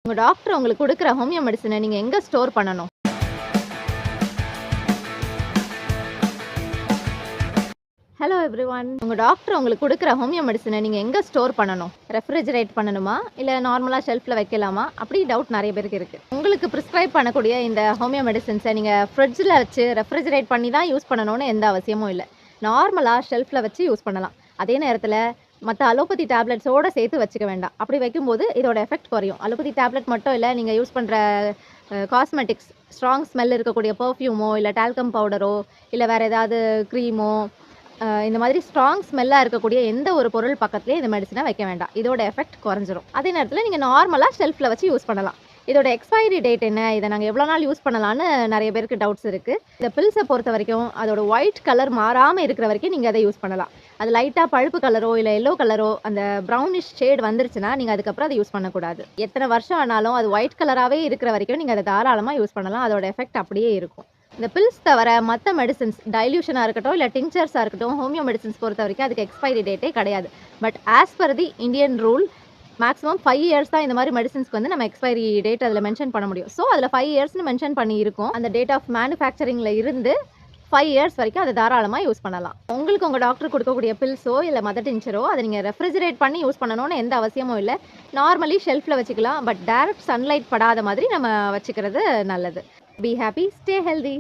உங்க டாக்டர் உங்களுக்கு குடுக்குற ஹோமியோ மெடிசின நீங்க எங்க ஸ்டோர் பண்ணணும்? Hello everyone. உங்க டாக்டர் உங்களுக்கு குடுக்குற ஹோமியோ மெடிசின நீங்க எங்க ஸ்டோர் பண்ணணும்? ரெஃப்ரிஜரேட் பண்ணணுமா? இல்ல நார்மலா ஷெல்ஃப்ல வைக்கலாமா? அப்படி டவுட் நெறைய பேருக்கு இருக்கு. உங்களுக்கு பிரிஸ்கிரைப் பண்ணக்கூடிய இந்த ஹோமியோ மெடிசின்ஸ நீங்க ஃப்ரிட்ஜ்ல வச்சு ரெஃப்ரிஜரேட் பண்ணி தான் யூஸ் பண்ணணும்னு எந்த அவசியமும் இல்ல. நார்மலா ஷெல்ஃப்ல வச்சு யூஸ் பண்ணலாம். அதே நேரத்தில மத்த அலோபதி டேப்லெட்ஸோட சேர்த்து வச்சுக்க வேண்டாம். அப்படி வைக்கும்போது இதோட எஃபெக்ட் குறையும். அலோபதி டேப்லெட் மட்டும் இல்ல, நீங்க யூஸ் பண்ற காஸ்மெட்டிக்ஸ், ஸ்ட்ராங் ஸ்மெல் இருக்கக்கூடிய பெர்ஃப்யூமோ, இல்ல டால்கம் பவுடரோ, இல்ல வேற ஏதாவது கிரீமோ, இந்த மாதிரி ஸ்ட்ராங் ஸ்மெல்லாக இருக்கக்கூடிய எந்த ஒரு பொருள் பக்கத்துலேயே இந்த மெடிசனை வைக்க வேண்டாம். இதோட எஃபெக்ட் குறைஞ்சிரும். அதே நேரத்தில் நீங்கள் நார்மலாக ஷெல்ஃபில் வச்சு யூஸ் பண்ணலாம். இதோட எக்ஸ்பைரி டேட் என்ன, இதை நாங்கள் எவ்வளோ நாள் யூஸ் பண்ணலான்னு நிறைய பேருக்கு டவுட்ஸ் இருக்குது. இந்த பில்ஸை பொறுத்த வரைக்கும் அதோட ஒயிட் கலர் மாறாமல் இருக்கிற வரைக்கும் நீங்கள் அதை யூஸ் பண்ணலாம். அது லைட்டாக பழுப்பு கலரோ இல்லை எல்லோ கலரோ அந்த ப்ரௌனிஷ் ஷேட் வந்துருச்சுன்னா நீங்கள் அதுக்கப்புறம் அதை யூஸ் பண்ணக்கூடாது. எத்தனை வருஷம் ஆனாலும் அது ஒயிட் கலராகவே இருக்கிற வரைக்கும் நீங்கள் அதை தாராளமாக யூஸ் பண்ணலாம். அதோட எஃபெக்ட் அப்படியே இருக்கும். இந்த பில்ஸ் தவிர மற்ற மெடிசின்ஸ் டைல்யூஷனாக இருக்கட்டும் இல்லை டிங்சர்ஸாக இருக்கட்டும், ஹோமியோ மெடிசின்ஸ் பொறுத்த வரைக்கும் அதுக்கு எக்ஸ்பைரி டேட்டே கிடையாது. But as per the Indian rule maximum 5 years தான் இந்த மாதிரி மெடிசின்ஸ்க்கு வந்து நம்ம எக்ஸ்பைரி டேட் அதில் மென்ஷன் பண்ண முடியும். ஸோ அதில் 5 இயர்ஸ்னு மென்ஷன் பண்ணி இருக்கும். அந்த டேட் ஆஃப் மேனுஃபேக்சரிங்கில் இருந்து 5 இயர்ஸ் வரைக்கும் அதை தாராளமாக யூஸ் பண்ணலாம். உங்களுக்கு உங்கள் டாக்டர் கொடுக்கக்கூடிய பில்ஸோ இல்லை மதர் டிஞ்சரோ அதை நீங்கள் ரெஃப்ரிஜரேட் பண்ணி யூஸ் பண்ணணும்னு எந்த அவசியமும் இல்லை. நார்மலி ஷெல்ஃபில் வச்சுக்கலாம். பட் டைரக்ட் சன்லைட் படாத மாதிரி நம்ம வச்சுக்கிறது நல்லது. Be happy, stay healthy.